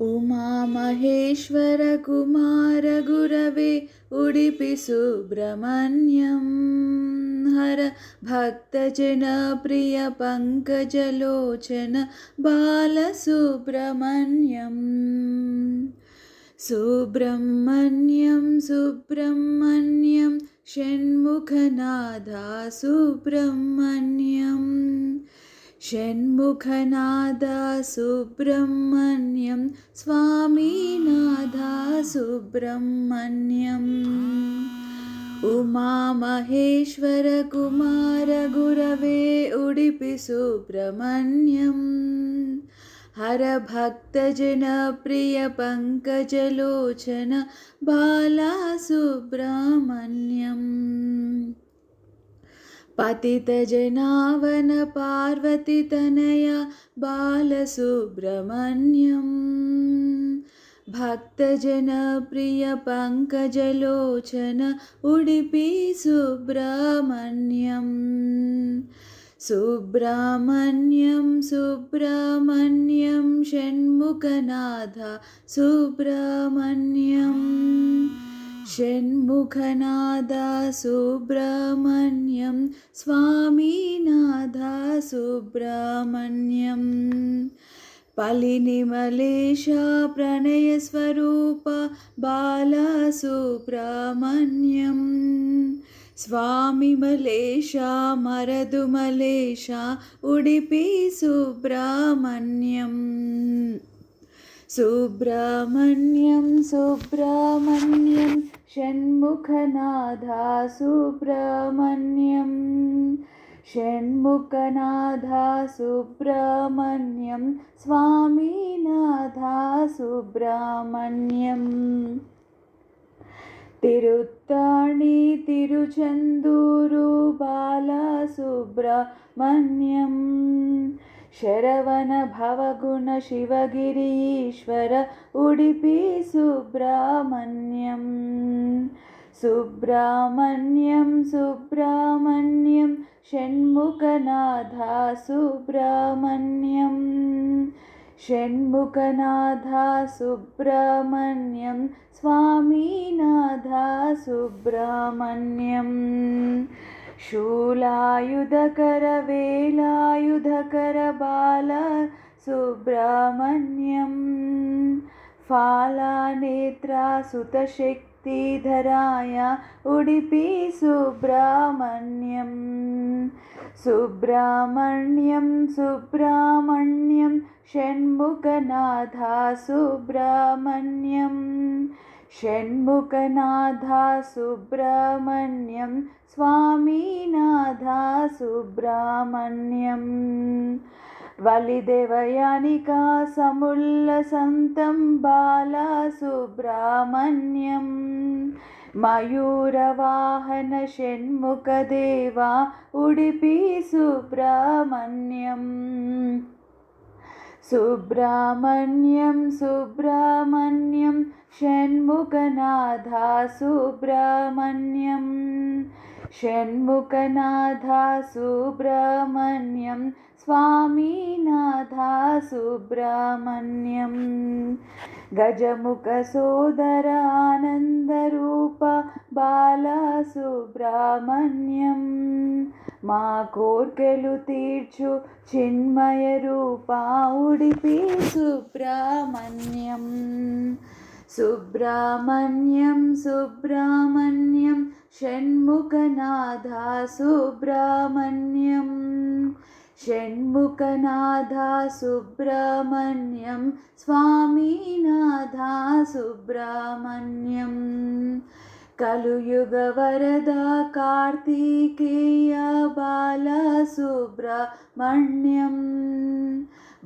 उमामहेश्वर कुमार गुरवे उडुपि सुब्रह्मण्यं हर भक्तजन प्रिय पंकजलोचन बालसुब्रह्मण्यम् सुब्रह्मण्यं सुब्रह्मण्यं षण्मुखनादा सुब्रह्मण्यम् षण्मुखनादा सुब्रह्मण्यं स्वामीनाथा सुब्रह्मण्यम् उमामहेश्वर कुमार गुरवे उडुपि सुब्रह्मण्यं हर भक्तजन प्रिय पंकजलोचन बाला सुब्रह्मण्यम् पतितजनावन पार्वतीतनया बालसुब्रह्मण्यम् भक्तजनप्रिय पंकजलोचन उडुपि सुब्रह्मण्यम् सुब्रह्मण्यं सुब्रह्मण्यं षण्मुखनादा सुब्रह्मण्यम् षण्मुखनादा सुब्रह्मण्यं स्वामीनाथा सुब्रह्मण्यम् पलिनिमलेश प्रणयस्वरूप बाला सुब्रह्मण्यम् स्वामी मलेश मरदुमलेश उडुपि सुब्रह्मण्यम् सुब्रह्मण्यं सुब्रह्मण्यं षण्मुखनादा सुब्रह्मण्यं षण्मुखनादा सुब्रह्मण्यं स्वामीनाथा सुब्रह्मण्यम् तिरुत्ताणि तिरुचेन्दूरु बाला सुब्रह्मण्यम् शरवण भवगुण शिवगिरि ईश्वर उडुपि सुब्रह्मण्यम् सुब्रह्मण्यं सुब्रह्मण्यं षण्मुखनादा सुब्रह्मण्यम् षण्मुखनादा सुब्रह्मण्यं स्वामीनाथा सुब्रह्मण्यम् शूलायुधकर वेलायुधकर बाला सुब्रह्मण्यम् फालानेत्रा सुतशक्तिधराया उडुपि सुब्रह्मण्यम् सुब्रह्मण्यं सुब्रह्मण्यं षण्मुखनादा सुब्रह्मण्यम् षण्मुखनादा सुब्रह्मण्यं स्वामीनाथा सुब्रह्मण्यम् वलिदेवयानिका समुल्लसन्तं बाला सुब्रह्मण्यम् मयूरवाहन षण्मुखदेवा उडुपि सुब्रह्मण्यम् सुब्रह्मण्यं सुब्रह्मण्यं षण्मुखनादा सुब्रह्मण्यम् षण्मुखनादा सुब्रह्मण्यं स्वामीनाथा सुब्रह्मण्यम् गजमुखसोदर आनन्दरूप बाला सुब्रह्मण्यम् मा कोर्केलु तीर्चु चिन्मय रूपा उडुपि सुब्रह्मण्यम् सुब्रह्मण्यं सुब्रह्मण्यं षण्मुखनादा सुब्रह्मण्यम् षण्मुखनादा सुब्रह्मण्यं स्वामीनाथा सुब्रह्मण्यम् कलुयुग वरदा कार्तिकेय बाला सुब्रह्मण्यम्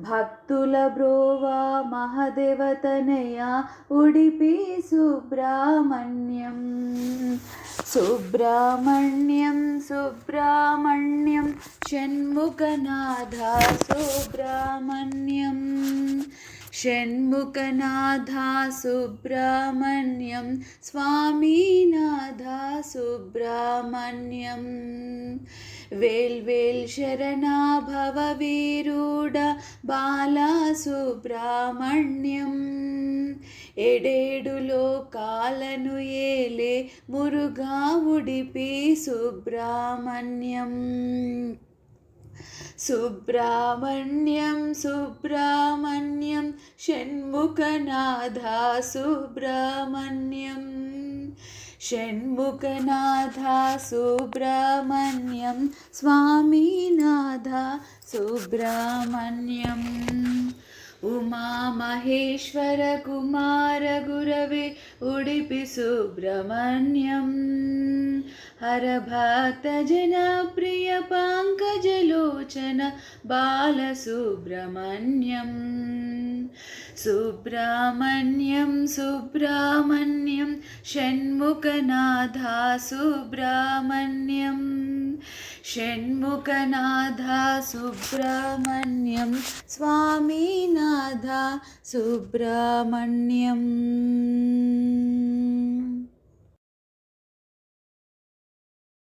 भक्तुल ब्रोवा महदेवतनया उडुपि सुब्रह्मण्यम् सुब्रह्मण्यं सुब्रह्मण्यं षण्मुखनादा सुब्रह्मण्यम् षण्मुखनादा सुब्रह्मण्यं स्वामीनाथा सुब्रह्मण्यम् వేల్వేల్ శరణా భవ వీరుడ బాలా సుబ్రహ్మణ్యం ఏడేడు లోకాలను ఏలే మురుగా ఉడిపి సుబ్రహ్మణ్యం సుబ్రహ్మణ్యం సుబ్రహ్మణ్యం షణ్ముఖనాథ సుబ్రహ్మణ్యం షణ్ముఖనాథ సుబ్రహ్మణ్యం స్వామినాథ సుబ్రహ్మణ్యం ఉమామహేశ్వర కుమార గురవే ఉడిపి సుబ్రహ్మణ్యం హర భక్త జన ప్రియ పంకజలోచన బాల సుబ్రహ్మణ్యం సుబ్రహ్మణ్యం సుబ్రహ్మణ్యం షణ్ముఖనాథ సుబ్రహ్మణ్యం షణ్ముఖనాథ సుబ్రహ్మణ్యం స్వామినాథ సుబ్రహ్మణ్యం